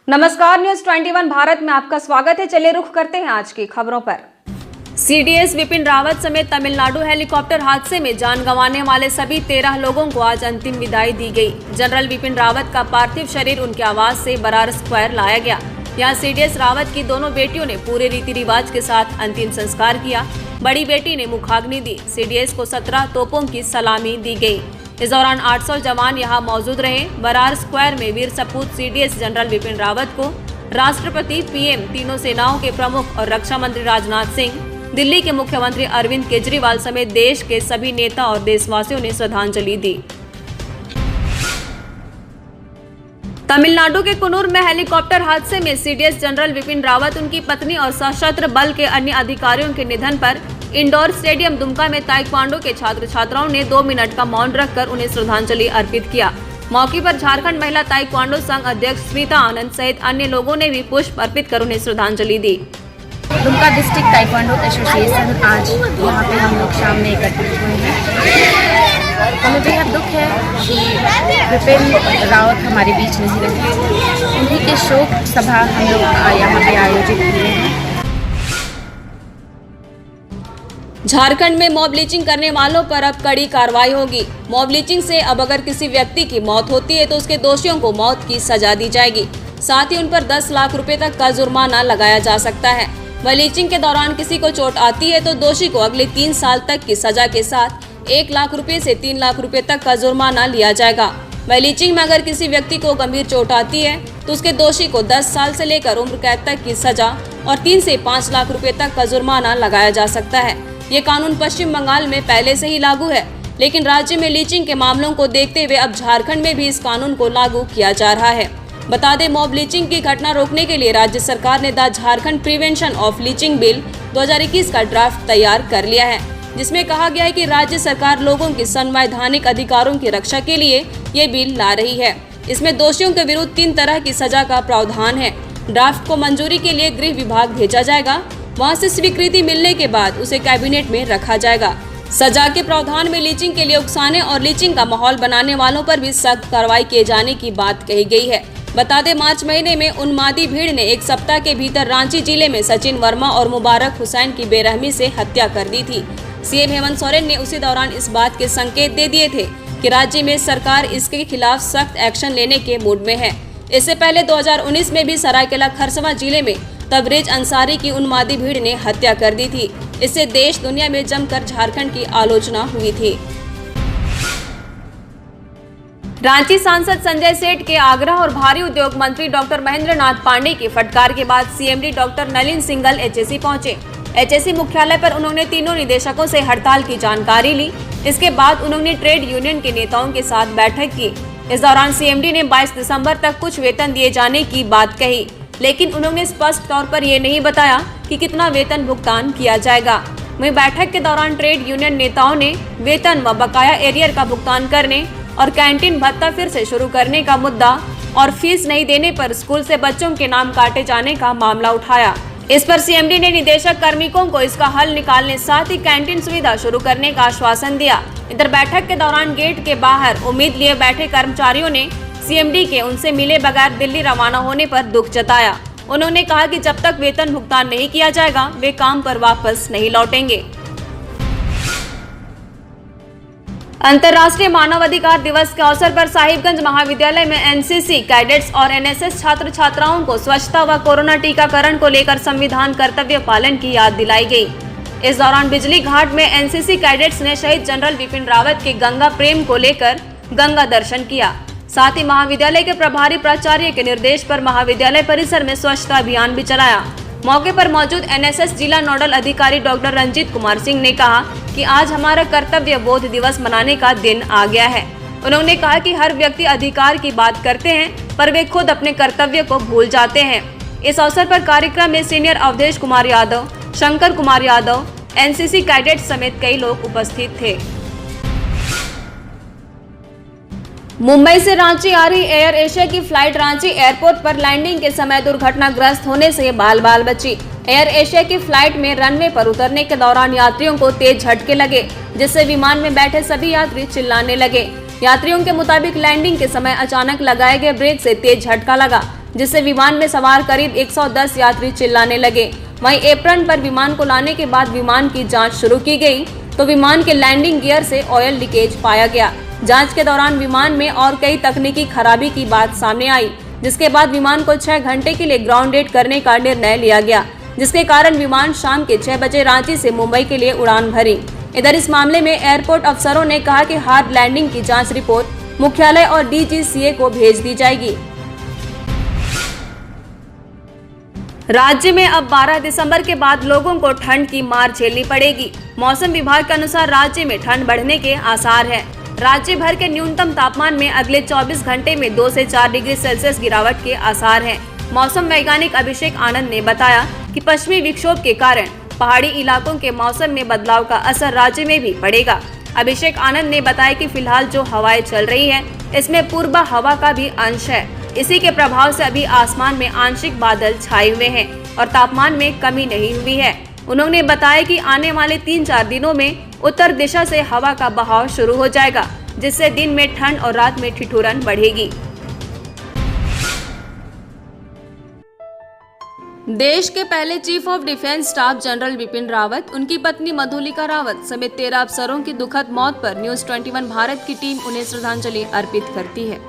नमस्कार, न्यूज 21 भारत में आपका स्वागत है। चलिए रुख करते हैं आज की खबरों पर। सीडीएस विपिन रावत समेत तमिलनाडु हेलीकॉप्टर हादसे में जान गंवाने वाले सभी 13 लोगों को आज अंतिम विदाई दी गई। जनरल विपिन रावत का पार्थिव शरीर उनके आवास से बरार स्क्वायर लाया गया। यहाँ सीडीएस रावत की दोनों बेटियों ने पूरे रीति रिवाज के साथ अंतिम संस्कार किया। बड़ी बेटी ने मुखाग्नि दी। सीडीएस को 17 तोपों की सलामी दी गई। इस दौरान 800 जवान यहां मौजूद रहे। बरार स्क्वायर में वीर सपूत सीडीएस जनरल विपिन रावत को राष्ट्रपति, पीएम, तीनों सेनाओं के प्रमुख और रक्षा मंत्री राजनाथ सिंह, दिल्ली के मुख्यमंत्री अरविंद केजरीवाल समेत देश के सभी नेता और देशवासियों ने श्रद्धांजलि दी। तमिलनाडु के कुन्नूर में हेलीकॉप्टर हादसे में सीडीएस जनरल विपिन रावत, उनकी पत्नी और सशस्त्र बल के अन्य अधिकारियों के निधन पर इंडोर स्टेडियम दुमका में ताइक्वांडो के छात्र छात्राओं ने 2 मिनट का मौन रखकर उन्हें श्रद्धांजलि अर्पित किया। मौके पर झारखंड महिला ताइक्वांडो संघ अध्यक्ष स्मिता आनंद सहित अन्य लोगों ने भी पुष्प अर्पित कर उन्हें श्रद्धांजलि दी। दुमका डिस्ट्रिक्ट ताइक्वांडो एसोसिएशन आज यहाँ पे हम लोग शाम में एकत्रित हुए हैं। हमें बेहद दुख है कि विपिन रावत हमारे बीच नहीं रहे। उन्हीं के शोक सभा हम लोग यहाँ पे आयोजित किए हैं। झारखंड में मॉब लिंचिंग करने वालों पर अब कड़ी कार्रवाई होगी। मॉब लिंचिंग से अब अगर किसी व्यक्ति की मौत होती है तो उसके दोषियों को मौत की सजा दी जाएगी। साथ ही उन पर 10 लाख रुपए तक का जुर्माना लगाया जा सकता है। वह लिंचिंग के दौरान किसी को चोट आती है तो दोषी को अगले 3 साल तक की सजा के साथ 1 लाख रुपए से 3 लाख रुपए तक का जुर्माना लिया जाएगा। वह लिंचिंग में अगर किसी व्यक्ति को गंभीर चोट आती है तो उसके दोषी को 10 साल से लेकर उम्र कैद तक की सजा और 3 से 5 लाख रुपए तक का जुर्माना लगाया जा सकता है। ये कानून पश्चिम बंगाल में पहले से ही लागू है, लेकिन राज्य में लीचिंग के मामलों को देखते हुए अब झारखंड में भी इस कानून को लागू किया जा रहा है। बता दें, मॉब लीचिंग की घटना रोकने के लिए राज्य सरकार ने the Jharkhand prevention of leaching bill 2021 का ड्राफ्ट तैयार कर लिया है, जिसमें कहा गया है कि राज्य सरकार लोगों के संवैधानिक अधिकारों की रक्षा के लिए ये बिल ला रही है। इसमें दोषियों के विरुद्ध 3 तरह की सजा का प्रावधान है। ड्राफ्ट को मंजूरी के लिए गृह विभाग भेजा जाएगा। वहां से स्वीकृति मिलने के बाद उसे कैबिनेट में रखा जाएगा। सजा के प्रावधान में लीचिंग के लिए उकसाने और लीचिंग का माहौल बनाने वालों पर भी सख्त कार्रवाई किए जाने की बात कही गई है। बता दें, मार्च महीने में उन्मादी भीड़ ने 1 सप्ताह के भीतर रांची जिले में सचिन वर्मा और मुबारक हुसैन की बेरहमी से हत्या कर दी थी। सीएम हेमंत सोरेन ने उसी दौरान इस बात के संकेत दे दिए थे कि राज्य में सरकार इसके खिलाफ सख्त एक्शन लेने के मूड में है। इससे पहले 2019 में भी सरायकेला खरसावां जिले में तबरेज अंसारी की उन्मादी भीड़ ने हत्या कर दी थी। इससे देश दुनिया में जमकर झारखंड की आलोचना हुई थी। रांची सांसद संजय सेठ के आग्रह और भारी उद्योग मंत्री डॉक्टर महेंद्र नाथ पांडे की फटकार के बाद CMD doctor Nalin Singhal HSC पहुंचे। एचएससी मुख्यालय पर उन्होंने तीनों निदेशकों से हड़ताल की जानकारी ली। इसके बाद उन्होंने ट्रेड यूनियन के नेताओं के साथ बैठक की। इस दौरान सीएमडी ने 22 दिसंबर तक कुछ वेतन दिए जाने की बात कही, लेकिन उन्होंने स्पष्ट तौर पर ये नहीं बताया कि कितना वेतन भुगतान किया जाएगा। वहीं बैठक के दौरान ट्रेड यूनियन नेताओं ने वेतन व बकाया एरियर का भुगतान करने और कैंटीन भत्ता फिर से शुरू करने का मुद्दा और फीस नहीं देने पर स्कूल से बच्चों के नाम काटे जाने का मामला उठाया। इस पर सीएमडी ने निदेशक कार्मिकों को इसका हल निकालने साथ ही कैंटीन सुविधा शुरू करने का आश्वासन दिया। इधर बैठक के दौरान गेट के बाहर उम्मीद लिए बैठे कर्मचारियों ने सीएमडी के उनसे मिले बगैर दिल्ली रवाना होने पर दुख जताया। उन्होंने कहा कि जब तक वेतन भुगतान नहीं किया जाएगा वे काम पर वापस नहीं लौटेंगे। अंतर्राष्ट्रीय मानवाधिकार दिवस के अवसर पर साहिबगंज महाविद्यालय में एनसीसी कैडेट्स और एनएसएस छात्र छात्राओं को स्वच्छता व कोरोना टीकाकरण को लेकर संविधान कर्तव्य पालन की याद दिलाई गई। इस दौरान बिजली घाट में एनसीसी कैडेट्स ने शहीद जनरल विपिन रावत के गंगा प्रेम को लेकर गंगा दर्शन किया। साथ ही महाविद्यालय के प्रभारी प्राचार्य के निर्देश पर महाविद्यालय परिसर में स्वच्छता अभियान भी चलाया। मौके पर मौजूद एनएसएस जिला नोडल अधिकारी डॉक्टर रंजीत कुमार सिंह ने कहा कि आज हमारा कर्तव्य बोध दिवस मनाने का दिन आ गया है। उन्होंने कहा कि हर व्यक्ति अधिकार की बात करते हैं पर वे खुद अपने कर्तव्य को भूल जाते हैं। इस अवसर पर कार्यक्रम में senior Awadhesh Kumar Yadav, Shankar Kumar Yadav, NCC cadet समेत कई लोग उपस्थित थे। मुंबई से रांची आ रही एयर एशिया की फ्लाइट रांची एयरपोर्ट पर लैंडिंग के समय दुर्घटनाग्रस्त होने से बाल बाल बची। एयर एशिया की फ्लाइट में रनवे पर उतरने के दौरान यात्रियों को तेज झटके लगे, जिससे विमान में बैठे सभी यात्री चिल्लाने लगे। यात्रियों के मुताबिक लैंडिंग के समय अचानक लगाए गए ब्रेक से तेज झटका लगा, जिससे विमान में सवार करीब 110 यात्री चिल्लाने लगे। वहीं एप्रन पर विमान को लाने के बाद विमान की जांच शुरू की गई तो विमान के लैंडिंग गियर से ऑयल लीकेज पाया गया। जांच के दौरान विमान में और कई तकनीकी खराबी की बात सामने आई, जिसके बाद विमान को 6 घंटे के लिए ग्राउंडेड करने का निर्णय लिया गया, जिसके कारण विमान शाम के 6 बजे रांची से मुंबई के लिए उड़ान भरी। इधर इस मामले में एयरपोर्ट अफसरों ने कहा कि हार्ड लैंडिंग की जांच रिपोर्ट मुख्यालय और DGCA को भेज दी जाएगी। राज्य में अब 12 दिसंबर के बाद लोगों को ठंड की मार झेलनी पड़ेगी। मौसम विभाग के अनुसार राज्य में ठंड बढ़ने के आसार हैं। राज्य भर के न्यूनतम तापमान में अगले 24 घंटे में 2 से 4 डिग्री सेल्सियस गिरावट के आसार हैं। मौसम वैज्ञानिक अभिषेक आनंद ने बताया कि पश्चिमी विक्षोभ के कारण पहाड़ी इलाकों के मौसम में बदलाव का असर राज्य में भी पड़ेगा। अभिषेक आनंद ने बताया कि फिलहाल जो हवाएं चल रही हैं, इसमें पूर्वा हवा का भी अंश है। इसी के प्रभाव से अभी आसमान में आंशिक बादल छाए हुए हैं और तापमान में कमी नहीं हुई है। उन्होंने बताया कि आने वाले 3-4 दिनों में उत्तर दिशा से हवा का बहाव शुरू हो जाएगा, जिससे दिन में ठंड और रात में ठिठुरन बढ़ेगी। देश के पहले chief of defence staff general Bipin Rawat, उनकी पत्नी मधुलिका रावत समेत 13 अफसरों की दुखद मौत पर न्यूज़ 21 भारत की टीम उन्हें श्रद्धांजलि अर्पित करती है।